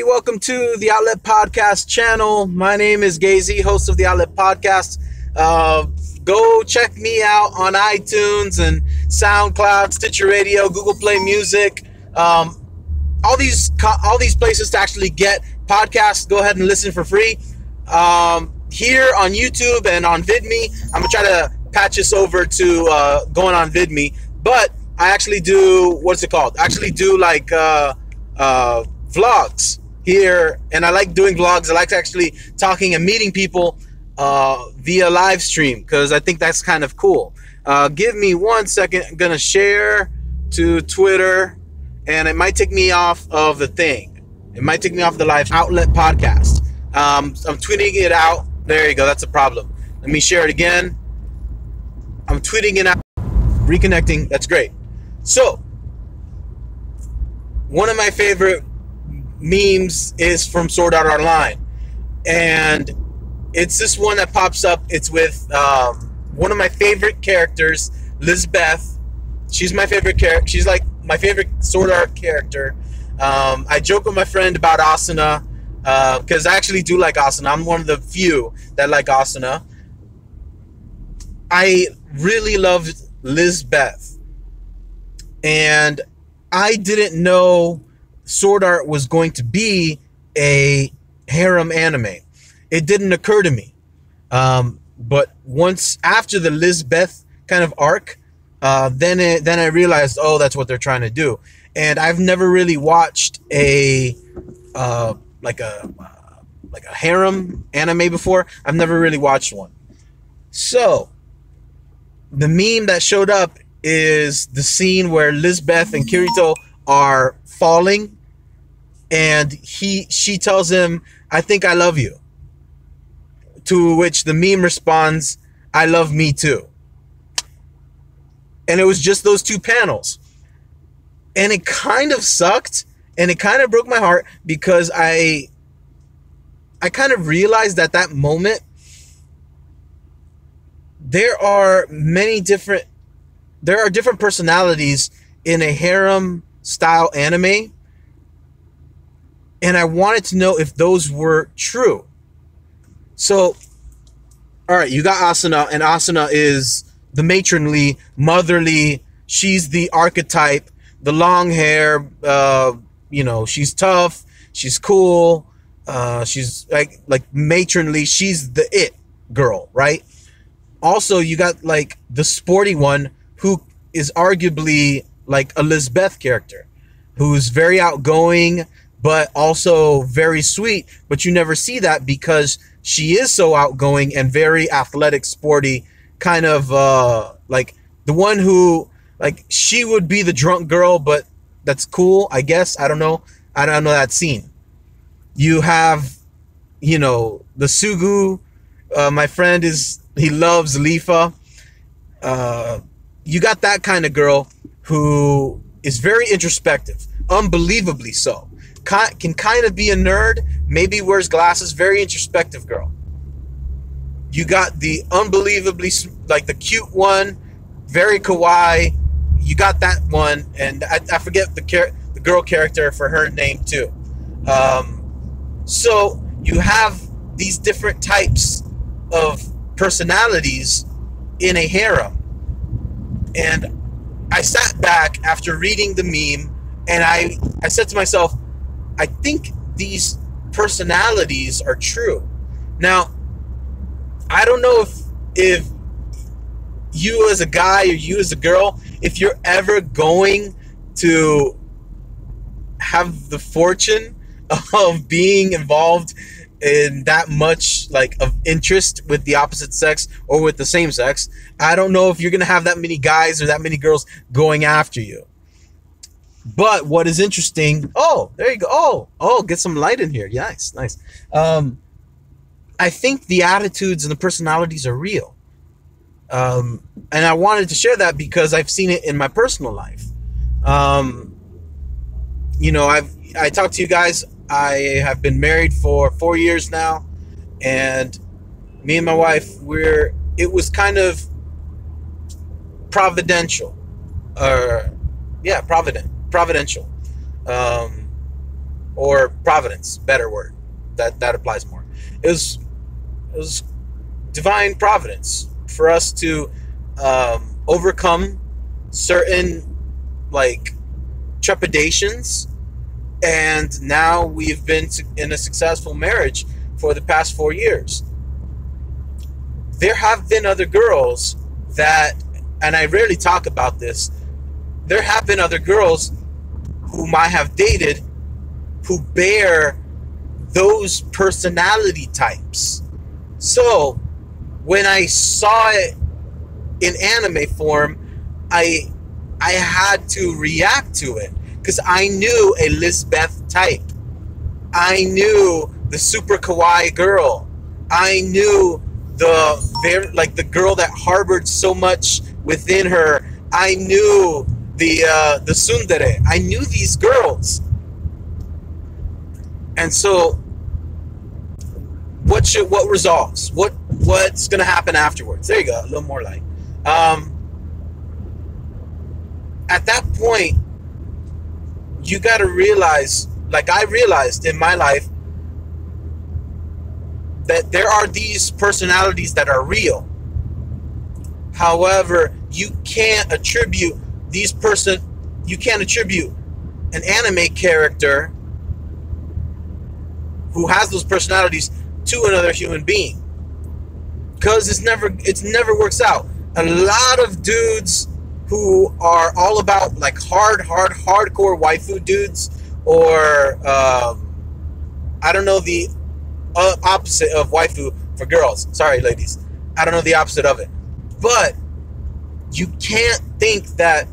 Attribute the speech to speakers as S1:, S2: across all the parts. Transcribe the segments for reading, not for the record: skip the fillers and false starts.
S1: Welcome to the Outlet Podcast channel. My name is Gazy, host of the Outlet Podcast. Go check me out on iTunes and Soundcloud, Stitcher Radio, Google Play Music, all these places to actually get podcasts. Go ahead and listen for free. Here on YouTube and on VidMe, I'm gonna try to patch this over to going on VidMe, but I actually do, what's it called? I actually do like vlogs here, and I like doing vlogs. I like actually talking and meeting people via live stream, because I think that's kind of cool. Give me 1 second. I'm gonna share to Twitter, and it might take me off of the thing. It might take me off the live Outlet Podcast. I'm tweeting it out. There you go. That's a problem. Let me share it again. I'm tweeting it out. Reconnecting. That's great. So, one of my favorite memes is from Sword Art Online, and it's this one that pops up. It's with one of my favorite characters, Lizbeth. She's my favorite character. She's like my favorite Sword Art character. I joke with my friend about Asuna, because I actually do like Asuna. I'm one of the few that like Asuna. I really loved Lizbeth, and I didn't know Sword Art was going to be a harem anime. It didn't occur to me. But once after the Lizbeth kind of arc, then I realized, oh, that's what they're trying to do. And I've never really watched a like a harem anime before. I've never really watched one. So the meme that showed up is the scene where Lizbeth and Kirito are falling, and she tells him, "I think I love you." To which the meme responds, "I love me too." And it was just those two panels. And it kind of sucked, and it kind of broke my heart, because I kind of realized at that moment there are different personalities in a harem style anime, and I wanted to know if those were true. So, all right, you got Asuna, and Asuna is the matronly, motherly. She's the archetype, the long hair. She's tough. She's cool. She's like matronly. She's the it girl, right? Also, you got like the sporty one, who is arguably like a Lizbeth character, who's very outgoing, but also very sweet. But you never see that, because she is so outgoing and very athletic, sporty, kind of like the one who, like, she would be the drunk girl, but that's cool, I guess. I don't know that scene. You have, the Sugu. My friend he loves Lifa. You got that kind of girl who is very introspective, unbelievably so. Can kind of be a nerd, maybe wears glasses, very introspective girl. You got the unbelievably, like, the cute one, very kawaii. You got that one, and I forget the girl character for her name too. So you have these different types of personalities in a harem. And I sat back after reading the meme, and I said to myself, I think these personalities are true. Now, I don't know if you as a guy or you as a girl, if you're ever going to have the fortune of being involved in that much, like, of interest with the opposite sex or with the same sex. I don't know if you're gonna have that many guys or that many girls going after you. But what is interesting, oh, there you go. Oh, get some light in here. Yes, nice. I think the attitudes and the personalities are real. And I wanted to share that because I've seen it in my personal life. I talked to you guys. I have been married for 4 years now, and me and my wife, it was kind of providential. Providential. or providence, better word, that applies more. It was divine providence for us to overcome certain like trepidations, and now we've been in a successful marriage for the past 4 years. There have been other girls that, and I rarely talk about this, there have been other girls whom I have dated who bear those personality types. So when I saw it in anime form, I had to react to it because I knew a Lisbeth type. I knew the super kawaii girl. I knew the girl that harbored so much within her. I knew the tsundere. I knew these girls. And so what resolves? What's gonna happen afterwards? There you go, a little more light. At that point, you gotta realize, like I realized in my life, that there are these personalities that are real. However, you can't attribute an anime character who has those personalities to another human being, because it never works out. A lot of dudes who are all about like hardcore waifu dudes, or I don't know the opposite of waifu for girls. Sorry, ladies, I don't know the opposite of it. But you can't think that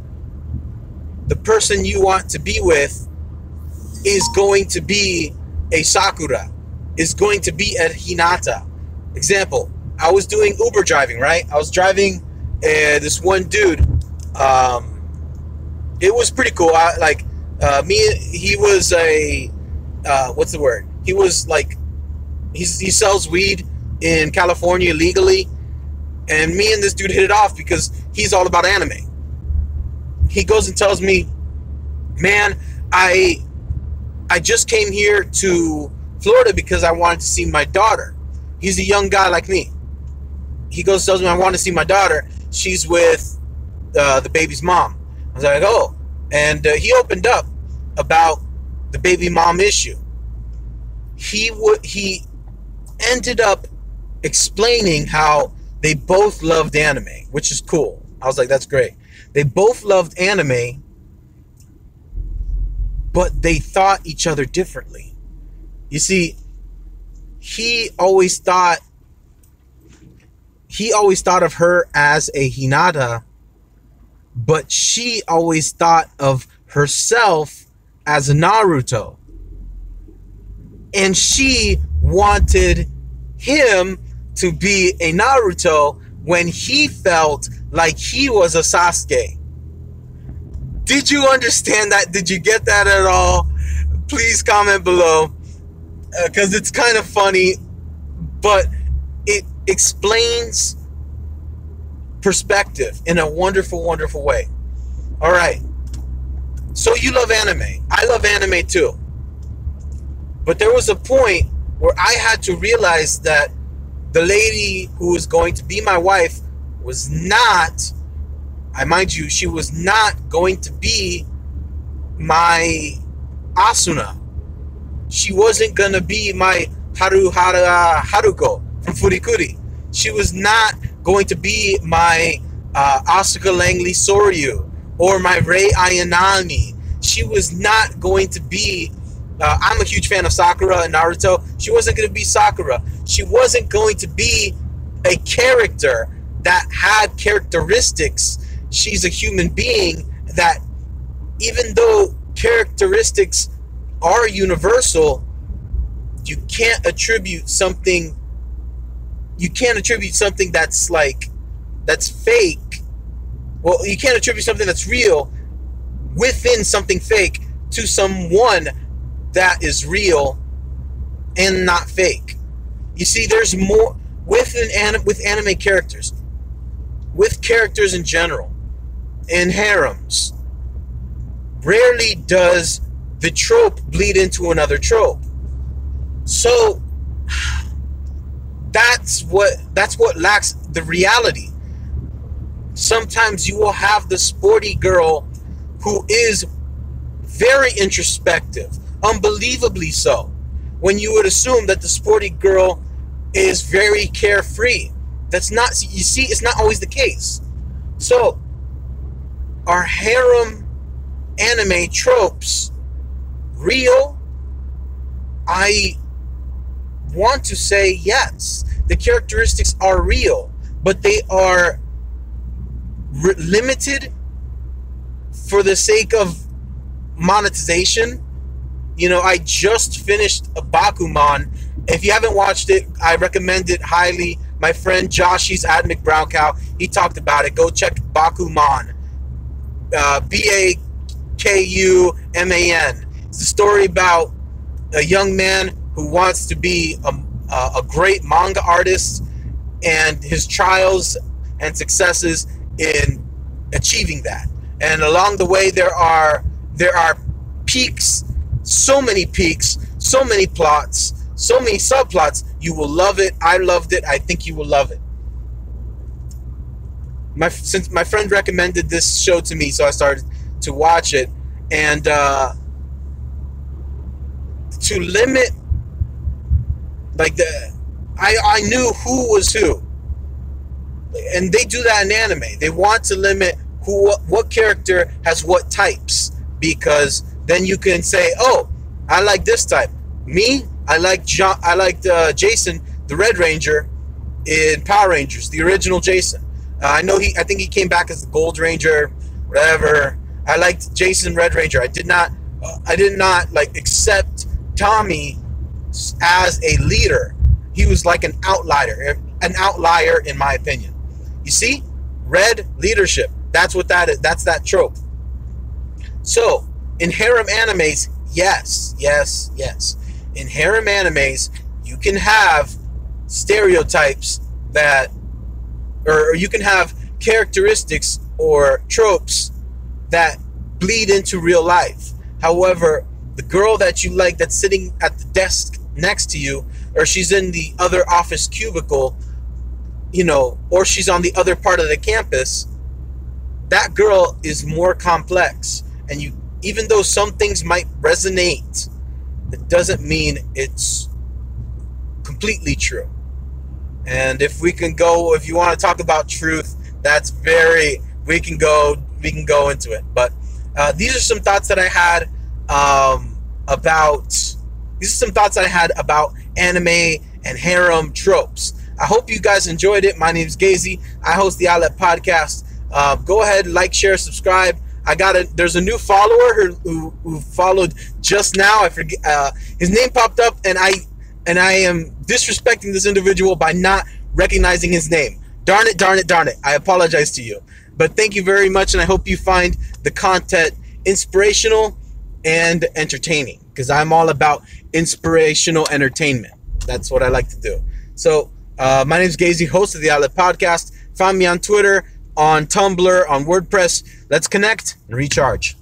S1: the person you want to be with is going to be a Sakura, is going to be a Hinata. He I was doing Uber driving, right? I was driving this one dude. It was pretty cool. He was a, what's the word? He was like, he sells weed in California legally. And me and this dude hit it off because he's all about anime. He goes and tells me, man, I just came here to Florida because I wanted to see my daughter. He's a young guy like me. He goes and tells me, I want to see my daughter. She's with the baby's mom. I was like, oh. And he opened up about the baby mom issue. He ended up explaining how they both loved anime, which is cool. I was like, that's great. They both loved anime, but they thought each other differently. You see, he always thought of her as a Hinata, but she always thought of herself as a Naruto. And she wanted him to be a Naruto when he felt like he was a Sasuke. Did you understand that? Did you get that at all? Please comment below, because it's kind of funny, but it explains perspective in a wonderful, wonderful way. All right. So you love anime. I love anime too. But there was a point where I had to realize that the lady who was going to be my wife was not, mind you, she was not going to be my Asuna. She wasn't going to be my Haruko from Furikuri. She was not going to be my Asuka Langley Soryu or my Rei Ayanami. She was not going to be, I'm a huge fan of Sakura and Naruto. She wasn't going to be Sakura. She wasn't going to be a character that had characteristics. She's a human being that, even though characteristics are universal, you can't attribute something that's fake. Well, you can't attribute something that's real within something fake to someone that is real and not fake. You see, there's more with anime characters, with characters in general, in harems. Rarely does the trope bleed into another trope. So that's what lacks the reality. Sometimes you will have the sporty girl who is very introspective, unbelievably so, when you would assume that the sporty girl is very carefree. That's not, you see, it's not always the case. So, are harem anime tropes real? I want to say yes. The characteristics are real, but they are limited for the sake of monetization. You know, I just finished a Bakuman. If you haven't watched it, I recommend it highly. My friend Josh, he's at McBrowncow, he talked about it. Go check Bakuman. Bakuman. It's a story about a young man who wants to be a great manga artist, and his trials and successes in achieving that. And along the way, there are peaks, so many peaks, so many plots, so many subplots. You will love it. I loved it. I think you will love it. Since my friend recommended this show to me, so I started to watch it. And to limit, like, I knew who was who, and they do that in anime. They want to limit what character has what types, because then you can say, oh, I like this type. Me, I liked Jason, the Red Ranger in Power Rangers, the original Jason. I think he came back as the Gold Ranger, whatever. I liked Jason Red Ranger. I did not like accept Tommy as a leader. He was like an outlier in my opinion. You see, red leadership. That's what that is. That's that trope. So in harem animes, yes. In harem animes, you can have stereotypes or you can have characteristics or tropes that bleed into real life. However, the girl that you like that's sitting at the desk next to you, or she's in the other office cubicle, you know, or she's on the other part of the campus, that girl is more complex. And even though some things might resonate, it doesn't mean it's completely true. And if you want to talk about truth, we can go into it. But these are some thoughts that I had about anime and harem tropes. I hope you guys enjoyed it. My name is Gazy. I host the Outlet Podcast. Go ahead, like, share, subscribe. There's a new follower who followed just now. I forget his name popped up, and I am disrespecting this individual by not recognizing his name. Darn it. I apologize to you. But thank you very much, and I hope you find the content inspirational and entertaining, because I'm all about inspirational entertainment. That's what I like to do. So my name is Gazy, host of the Outlet Podcast. Find me on Twitter, on Tumblr, on WordPress. Let's connect and recharge.